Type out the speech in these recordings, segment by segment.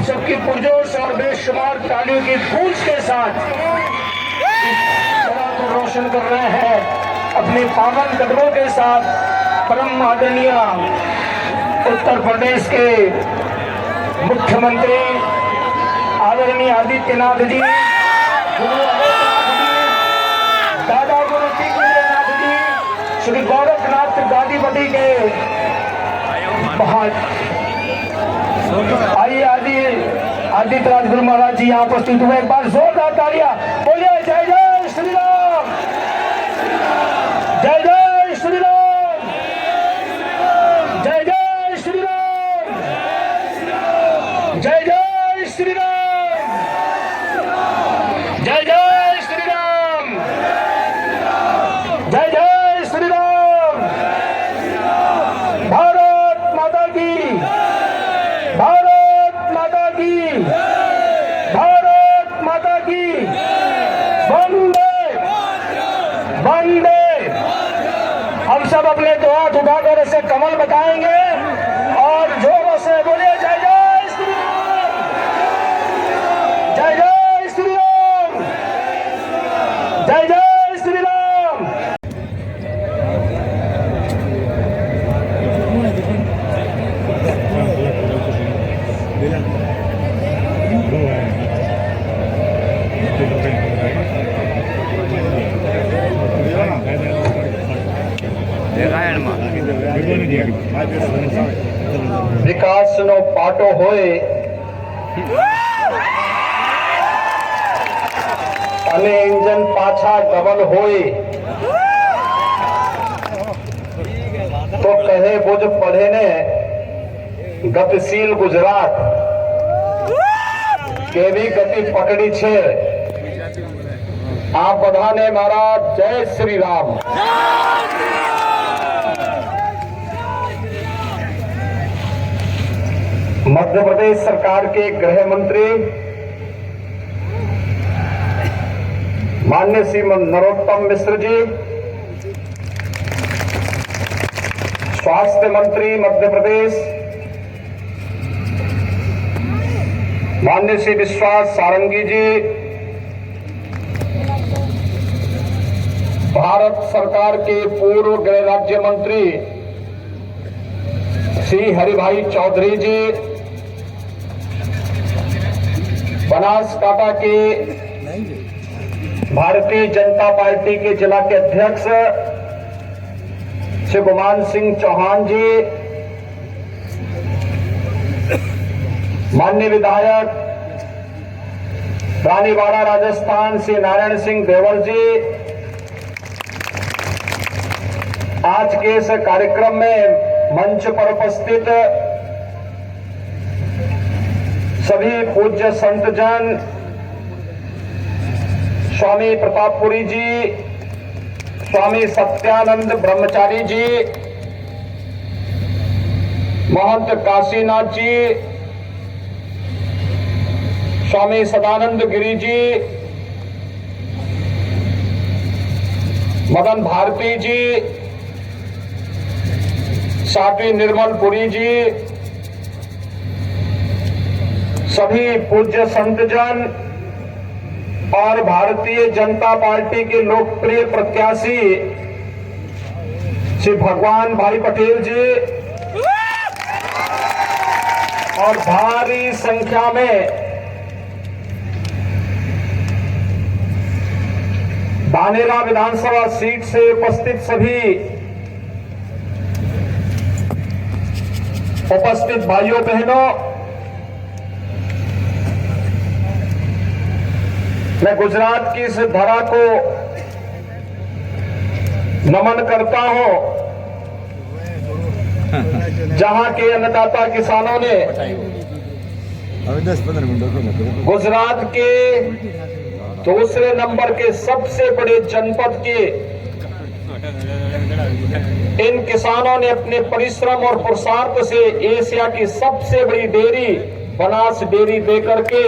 सबकी पुरजोश और बेशुमार तालियों की गूंज के साथ इस जगह को रोशन कर रहे हैं अपने पावन कदमों के साथ परम आदरणीय उत्तर प्रदेश के मुख्यमंत्री आदरणीय आदित्यनाथ जी, दादा गुरु टीकमनाथ जी, श्री गोरखनाथ गादीपति के आइए आदित्यनाथ गुरु महाराज जी यहाँ उपस्थित हुए। एक बार जोरदार तालियां बोलिए। जय जय श्री राम, जय जय श्री राम, जय जय श्री राम, जय जय श्री राम, जय जय श्री राम, जय जय श्री राम। भारत माता की, भारत माता की, भारत माता की। वंदे वंदे। हम सब अपने दो हाथ उठाकर ऐसे कमल बताएंगे और जोरों से बोले जय जय श्री राम, जय जय श्री राम, जय जय श्री राम। विकास नो पाटो होए अने इंजन पाछा डबल होए तो कहे बुझ पढ़े ने गतिशील गुजरात केवी गति पकड़ी छे। आप बधाने मारा जय श्री राम। मध्य प्रदेश सरकार के गृह मंत्री माननीय श्री नरोत्तम मिश्र जी, स्वास्थ्य मंत्री मध्य प्रदेश माननीय श्री विश्वास सारंगी जी, भारत सरकार के पूर्व गृह राज्य मंत्री श्री हरिभाई चौधरी जी, बनासकांठा के भारतीय जनता पार्टी के जिला के अध्यक्ष श्री गुमान सिंह चौहान जी, माननीय विधायक रानीवाड़ा राजस्थान श्री नारायण सिंह देवर जी, आज के इस कार्यक्रम में मंच पर उपस्थित सभी पूज्य संतजन, स्वामी प्रतापपुरी जी, स्वामी सत्यानंद ब्रह्मचारी जी, महंत काशीनाथ जी, स्वामी सदानंद गिरी जी, मदन भारती जी, साध्वी निर्मलपुरी जी, सभी पूज्य संतजन और भारतीय जनता पार्टी के लोकप्रिय प्रत्याशी श्री भगवान भाई पटेल जी और भारी संख्या में धानेरा विधानसभा सीट से उपस्थित सभी उपस्थित भाइयों बहनों, मैं गुजरात की इस धरा को नमन करता हूं, जहां के अन्नदाता किसानों ने गुजरात के दूसरे नंबर के सबसे बड़े जनपद के इन किसानों ने अपने परिश्रम और पुरुषार्थ से एशिया की सबसे बड़ी डेयरी बनास डेयरी देकर के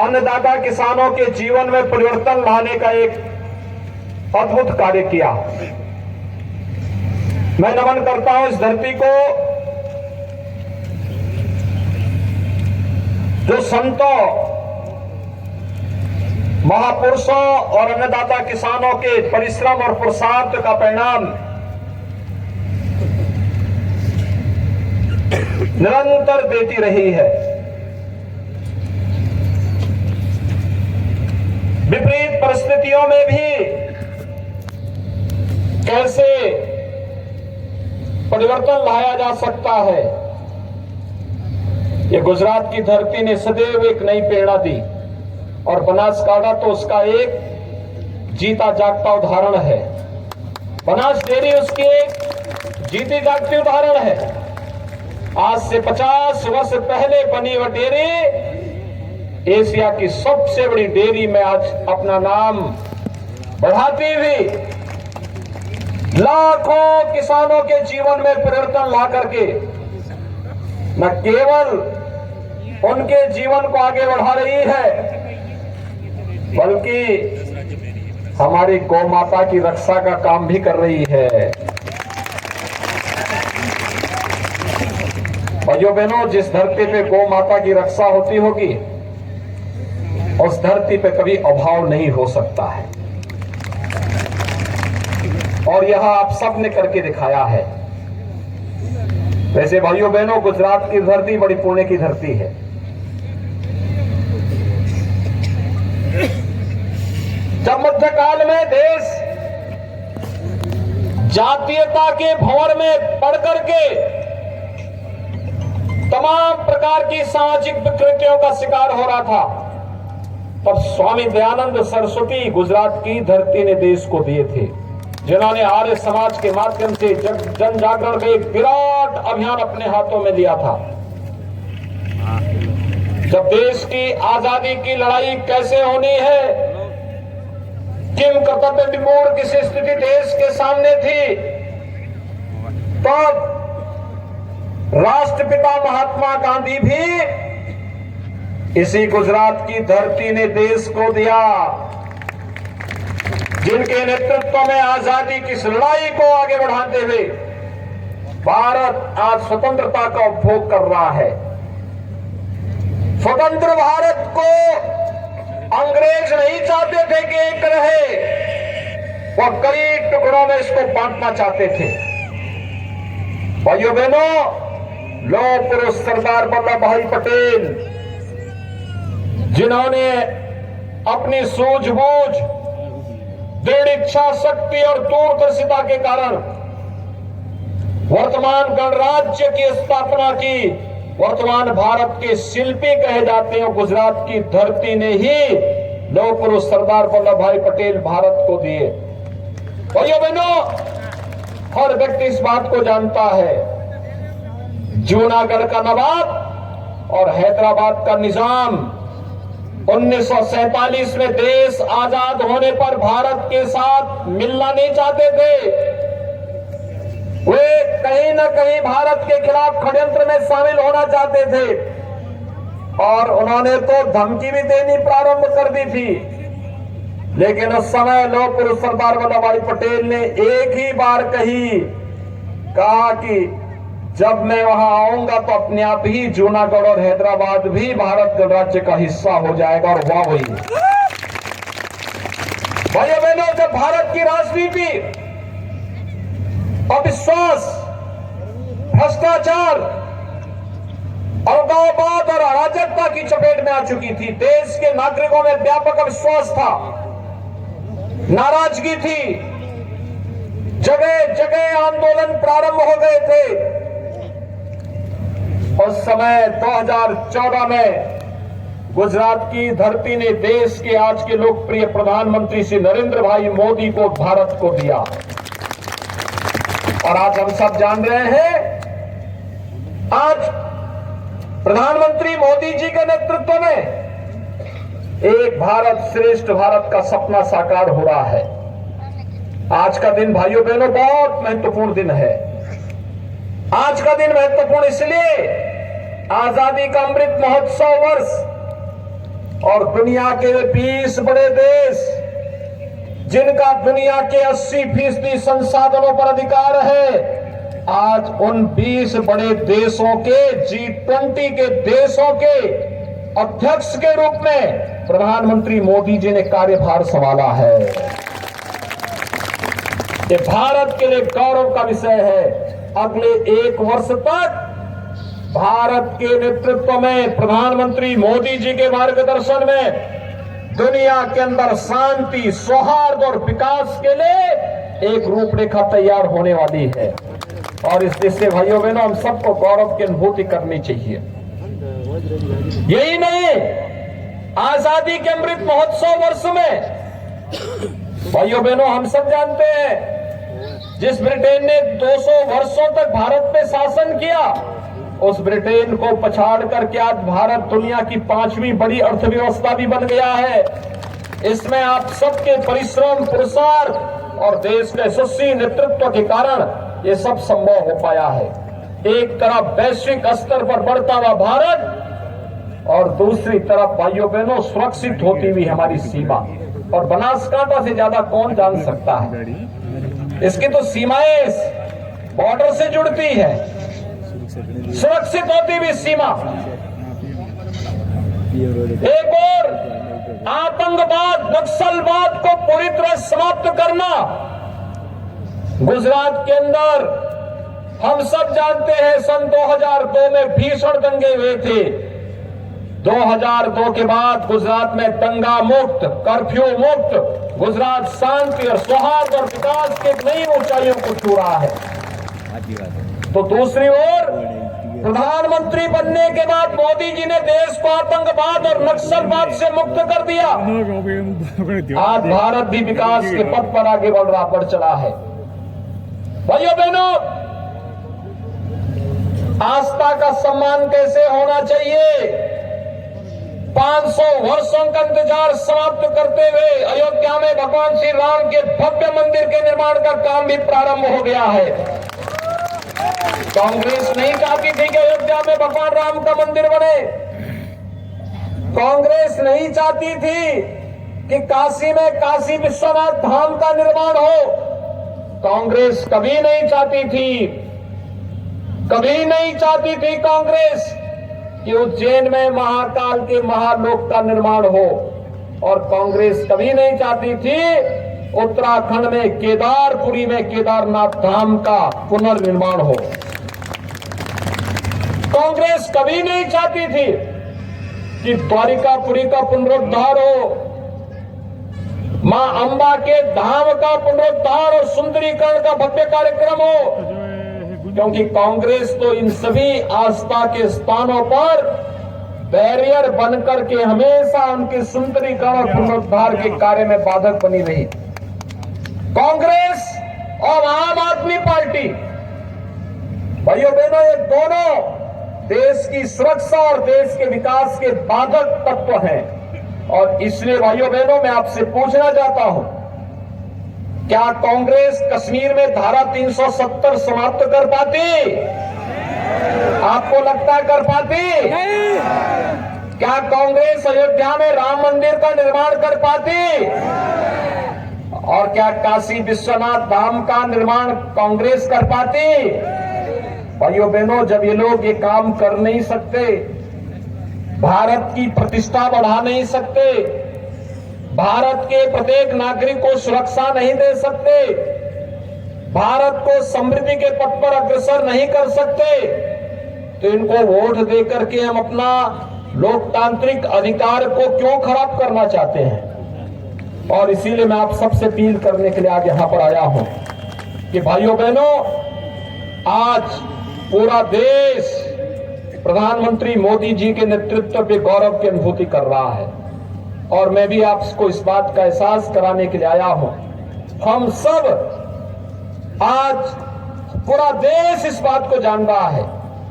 अन्नदाता किसानों के जीवन में परिवर्तन लाने का एक अद्भुत कार्य किया। मैं नमन करता हूं इस धरती को जो संतों, महापुरुषों और अन्नदाता किसानों के परिश्रम और पुरुषार्थ का परिणाम निरंतर देती रही है। विपरीत परिस्थितियों में भी कैसे परिवर्तन लाया जा सकता है, ये गुजरात की धरती ने सदैव एक नई प्रेरणा दी और बनासकांठा तो उसका एक जीता जागता उदाहरण है। बनास डेयरी उसकी एक जीती जागती उदाहरण है। आज से 50 वर्ष पहले बनी वह डेयरी एशिया की सबसे बड़ी डेयरी में आज अपना नाम बढ़ाती हुई लाखों किसानों के जीवन में परिवर्तन ला करके न केवल उनके जीवन को आगे बढ़ा रही है, बल्कि हमारी गौ माता की रक्षा का काम भी कर रही है। भाइयों बहनों, जिस धरती पे गौ माता की रक्षा होती होगी उस धरती पे कभी अभाव नहीं हो सकता है, और यह आप सब ने करके दिखाया है। वैसे भाइयों बहनों, गुजरात की धरती बड़ी पुण्य की धरती है। जब मध्यकाल में देश जातीयता के भंवर में पड़ करके तमाम प्रकार की सामाजिक विकृतियों का शिकार हो रहा था, तब स्वामी दयानंद सरस्वती गुजरात की धरती ने देश को दिए थे, जिन्होंने आर्य समाज के माध्यम से जन जागरण का एक विराट अभियान अपने हाथों में लिया था। जब देश की आजादी की लड़ाई कैसे होनी है, किम कर्तव्य विमूढ़ किस स्थिति देश के सामने थी, तब राष्ट्रपिता महात्मा गांधी भी इसी गुजरात की धरती ने देश को दिया, जिनके नेतृत्व में आजादी की इस लड़ाई को आगे बढ़ाते हुए भारत आज स्वतंत्रता का उपभोग कर रहा है। स्वतंत्र भारत को अंग्रेज नहीं चाहते थे कि एक रहे, वह कई टुकड़ों में इसको बांटना चाहते थे। भाइयों बहनों, लौह पुरुष सरदार वल्लभ भाई पटेल, जिन्होंने अपनी सूझबूझ, दृढ़ इच्छा शक्ति और दूरदर्शिता के कारण वर्तमान गणराज्य की स्थापना की, वर्तमान भारत के शिल्पी कहे जाते हैं, गुजरात की धरती ने ही लौह पुरुष सरदार वल्लभ भाई पटेल भारत को दिए। भाइयों बहनों, हर व्यक्ति इस बात को जानता है, जूनागढ़ का नवाब और हैदराबाद का निजाम 1947 में देश आजाद होने पर भारत के साथ मिलना नहीं चाहते थे। वे कहीं न कहीं भारत के खिलाफ षड्यंत्र में शामिल होना चाहते थे और उन्होंने तो धमकी भी देनी प्रारंभ कर दी थी। लेकिन उस समय लौह पुरुष सरदार वल्लभ भाई पटेल ने एक ही बार कहा कि जब मैं वहां आऊंगा तो अपने आप ही जूनागढ़ और हैदराबाद भी भारत गणराज्य का हिस्सा हो जाएगा, और हुआ वही। भाइयों बहनों, जब भारत की राजनीति अविश्वास, भ्रष्टाचार, अलगाववाद और अराजकता की चपेट में आ चुकी थी, देश के नागरिकों में व्यापक अविश्वास था, नाराजगी थी, जगह जगह आंदोलन प्रारंभ हो गए थे। उस समय 2014 में गुजरात की धरती ने देश के आज के लोकप्रिय प्रधानमंत्री श्री नरेंद्र भाई मोदी को भारत को दिया, और आज हम सब जान रहे हैं, आज प्रधानमंत्री मोदी जी के नेतृत्व में एक भारत श्रेष्ठ भारत का सपना साकार हो रहा है। आज का दिन भाइयों बहनों बहुत महत्वपूर्ण दिन है। आज का दिन महत्वपूर्ण इसलिए, आजादी का अमृत महोत्सव वर्ष और दुनिया के 20 बड़े देश, जिनका दुनिया के 80% संसाधनों पर अधिकार है, आज उन 20 बड़े देशों के G20 के देशों के अध्यक्ष के रूप में प्रधानमंत्री मोदी जी ने कार्यभार संभाला है। ये भारत के लिए गौरव का विषय है। अगले 1 वर्ष तक भारत के नेतृत्व में प्रधानमंत्री मोदी जी के मार्गदर्शन में दुनिया के अंदर शांति, सौहार्द और विकास के लिए एक रूपरेखा तैयार होने वाली है। और इस देश से भाइयों बहनों हम सबको गौरव की अनुभूति करनी चाहिए। यही नहीं, आजादी के अमृत महोत्सव वर्ष में भाइयों बहनों हम सब जानते हैं, जिस ब्रिटेन ने 200 वर्षों तक भारत पे शासन किया, उस ब्रिटेन को पछाड़ करके आज भारत दुनिया की 5वीं बड़ी अर्थव्यवस्था भी बन गया है। इसमें आप सबके परिश्रम, पुरुषार्थ और देश के यशस्वी नेतृत्व के कारण ये सब संभव हो पाया है। एक तरफ वैश्विक स्तर पर बढ़ता हुआ भारत और दूसरी तरफ भाइयों बहनों सुरक्षित होती हुई हमारी सीमा। और बनासकांठा से ज्यादा कौन जान सकता है, इसकी तो सीमाएं बॉर्डर से जुड़ती है, सुरक्षित होती हुई सीमा। एक और आतंकवाद, नक्सलवाद को पूरी तरह समाप्त करना। गुजरात के अंदर हम सब जानते हैं सन 2002 में भीषण दंगे हुए थे। 2002 के बाद गुजरात में दंगा मुक्त, कर्फ्यू मुक्त गुजरात शांति और सौहार्द और विकास के नई ऊंचाइयों को छू रहा है। तो दूसरी ओर प्रधानमंत्री बनने के बाद मोदी जी ने देश को आतंकवाद और नक्सलवाद से मुक्त कर दिया। आज भारत भी विकास के पथ पर आगे बढ़ चला है। भाइयों बहनों, आस्था का सम्मान कैसे होना चाहिए? 500 वर्षों का इंतजार समाप्त करते हुए अयोध्या में भगवान श्री राम के भव्य मंदिर के निर्माण का काम भी प्रारंभ हो गया है। कांग्रेस नहीं चाहती थी कि अयोध्या में भगवान राम का मंदिर बने। कांग्रेस नहीं चाहती थी कि काशी में काशी विश्वनाथ धाम का निर्माण हो। कांग्रेस कभी नहीं चाहती थी कांग्रेस कि उज्जैन में महाकाल के महालोक का निर्माण हो। और कांग्रेस कभी नहीं चाहती थी उत्तराखंड में केदारपुरी में केदारनाथ धाम का पुनर्निर्माण हो। कांग्रेस कभी नहीं चाहती थी कि द्वारिकापुरी का पुनरुद्धार हो, मां अंबा के धाम का पुनरुद्धार और सुंदरीकरण का भव्य कार्यक्रम हो। क्योंकि कांग्रेस तो इन सभी आस्था के स्थानों पर बैरियर बनकर के हमेशा उनके सुंदरीकरण और पुनरुद्धार के कार्य में बाधक बनी रही। कांग्रेस और आम आदमी पार्टी, भाइयों बहनों, ये दोनों देश की सुरक्षा और देश के विकास के बाधक तत्व हैं। और इसलिए भाइयों बहनों, मैं आपसे पूछना चाहता हूं, क्या कांग्रेस कश्मीर में धारा 370 समाप्त कर पाती? आपको लगता है कर पाती? क्या कांग्रेस अयोध्या में राम मंदिर का निर्माण कर पाती? और क्या काशी विश्वनाथ धाम का निर्माण कांग्रेस कर पाती? भाइयों बहनों, जब ये लोग ये काम कर नहीं सकते, भारत की प्रतिष्ठा बढ़ा नहीं सकते, भारत के प्रत्येक नागरिक को सुरक्षा नहीं दे सकते, भारत को समृद्धि के पथ पर अग्रसर नहीं कर सकते, तो इनको वोट देकर के हम अपना लोकतांत्रिक अधिकार को क्यों खराब करना चाहते हैं? और इसीलिए मैं आप सबसे अपील करने के लिए आज यहां पर आया हूं कि भाइयों बहनों, आज पूरा देश प्रधानमंत्री मोदी जी के नेतृत्व पे गौरव की अनुभूति कर रहा है। और मैं भी आपको इस बात का एहसास कराने के लिए आया हूं। हम सब आज पूरा देश इस बात को जान रहा है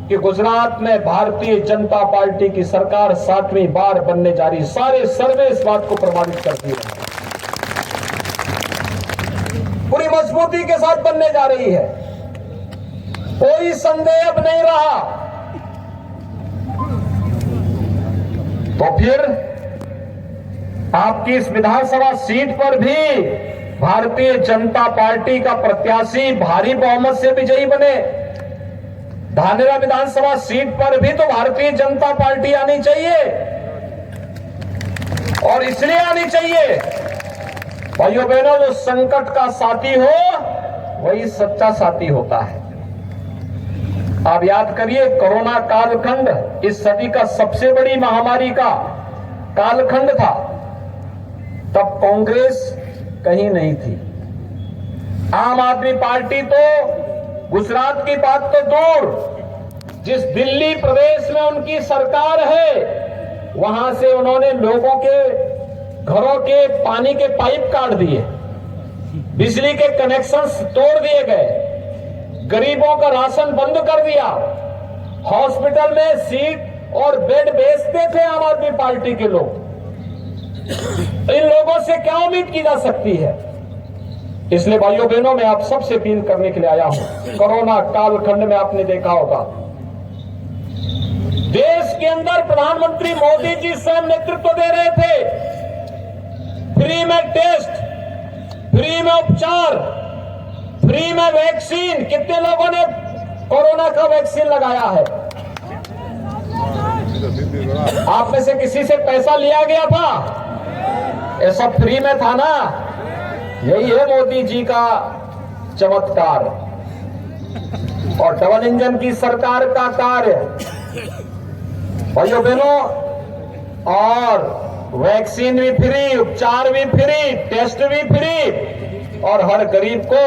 कि गुजरात में भारतीय जनता पार्टी की सरकार 7वीं बार बनने जा रही। सारे सर्वे इस बात को प्रमाणित करती है, पूरी मजबूती के साथ बनने जा रही है। कोई संदेह अब नहीं रहा। तो फिर आपकी इस विधानसभा सीट पर भी भारतीय जनता पार्टी का प्रत्याशी भारी बहुमत से विजयी बने। धानेरा विधानसभा सीट पर भी तो भारतीय जनता पार्टी आनी चाहिए, और इसलिए आनी चाहिए भाइयों बहनों, जो संकट का साथी हो वही सच्चा साथी होता है। आप याद करिए, कोरोना कालखंड इस सदी का सबसे बड़ी महामारी का कालखंड था, तब कांग्रेस कहीं नहीं थी। आम आदमी पार्टी तो गुजरात की बात तो दूर, जिस दिल्ली प्रदेश में उनकी सरकार है वहां से उन्होंने लोगों के घरों के पानी के पाइप काट दिए, बिजली के कनेक्शंस तोड़ दिए गए, गरीबों का राशन बंद कर दिया, हॉस्पिटल में सीट और बेड बेचते थे आम आदमी पार्टी के लोग। इन लोगों से क्या उम्मीद की जा सकती है? इसलिए भाइयों बहनों, मैं आप सबसे अपील करने के लिए आया हूं। कोरोना कालखंड में आपने देखा होगा, देश के अंदर प्रधानमंत्री मोदी जी स्वयं नेतृत्व दे रहे थे, फ्री में टेस्ट, फ्री में उपचार, फ्री में वैक्सीन। कितने लोगों ने कोरोना का वैक्सीन लगाया है? आप में से किसी से पैसा लिया गया था? ये सब फ्री में था ना? यही है मोदी जी का चमत्कार और डबल इंजन की सरकार का कार्य। भाइयों बहनों, और वैक्सीन भी फ्री, उपचार भी फ्री, टेस्ट भी फ्री, और हर गरीब को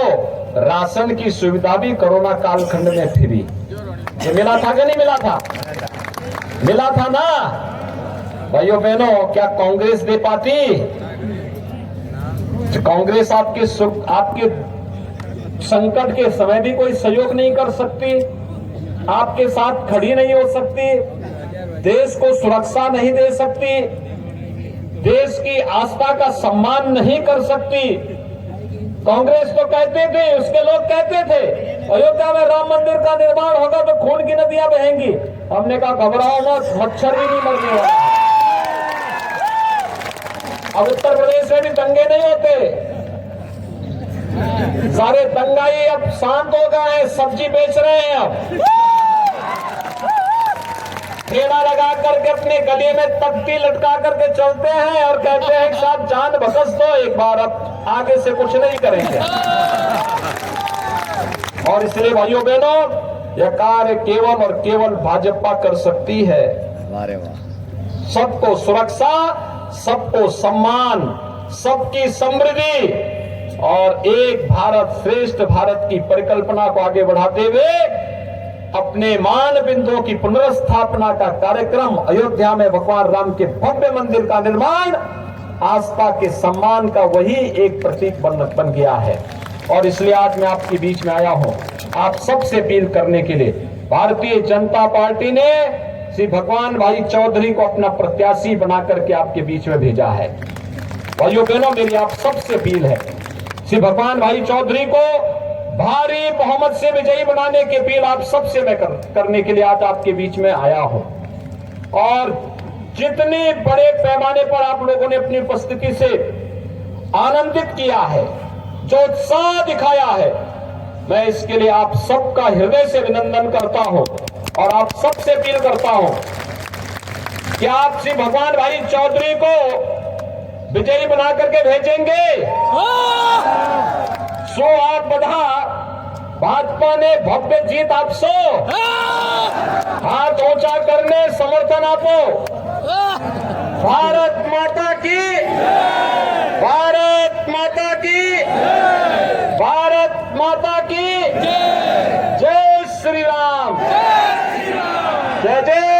राशन की सुविधा भी कोरोना कालखंड में फ्री। ये मिला था कि नहीं मिला था? मिला था ना? भाइयों बहनों, क्या कांग्रेस दे पाती? कांग्रेस आपके संकट के समय भी कोई सहयोग नहीं कर सकती, आपके साथ खड़ी नहीं हो सकती, देश को सुरक्षा नहीं दे सकती, देश की आस्था का सम्मान नहीं कर सकती। कांग्रेस तो कहते थे, उसके लोग कहते थे अयोध्या में राम मंदिर का निर्माण होगा तो खून की नदियां बहेंगी। हमने कहा घबराओ मत, मच्छर भी नहीं मरने वाला। अब उत्तर प्रदेश में भी दंगे नहीं होते, सारे दंगाई अब शांत हो गए हैं, सब्जी बेच रहे हैं। अब ठेला लगा करके अपने गले में तख्ती लटका करके चलते हैं और कहते हैं कि साहब जान बख्श दो एक बार, अब आगे से कुछ नहीं करेंगे। और इसलिए भाइयों बहनों, यह कार्य केवल और केवल भाजपा कर सकती है। सबको सुरक्षा, सबको सम्मान, सबकी समृद्धि और एक भारत श्रेष्ठ भारत की परिकल्पना को आगे बढ़ाते हुए अपने मान बिंदुओं की पुनर्स्थापना का कार्यक्रम, अयोध्या में भगवान राम के भव्य मंदिर का निर्माण आस्था के सम्मान का वही एक प्रतीक बन गया है। और इसलिए आज मैं आपके बीच में आया हूं, आप सबसे अपील करने के लिए। भारतीय जनता पार्टी ने श्री भगवान भाई चौधरी को अपना प्रत्याशी बना करके आपके बीच में भेजा है। भाइयों बहनों, मेरी आप सबसे अपील है, श्री भगवान भाई चौधरी को भारी बहुमत से विजयी बनाने की अपील आप सबसे मैं करने के लिए आज आपके बीच में आया हूं। और जितने बड़े पैमाने पर आप लोगों ने अपनी उपस्थिति से आनंदित किया है, जो उत्साह दिखाया है, मैं इसके लिए आप सबका हृदय से अभिनंदन करता हूं और आप सबसे अपील करता हूं कि आप श्री भगवान भाई चौधरी को विजयी बना करके भेजेंगे। सो आप बधा, भाजपा ने भव्य जीत आप सो, हाथ ऊंचा करने समर्थन आपो। भारत माता की, भारत माता की, भारत माता की जय श्री राम, जय जय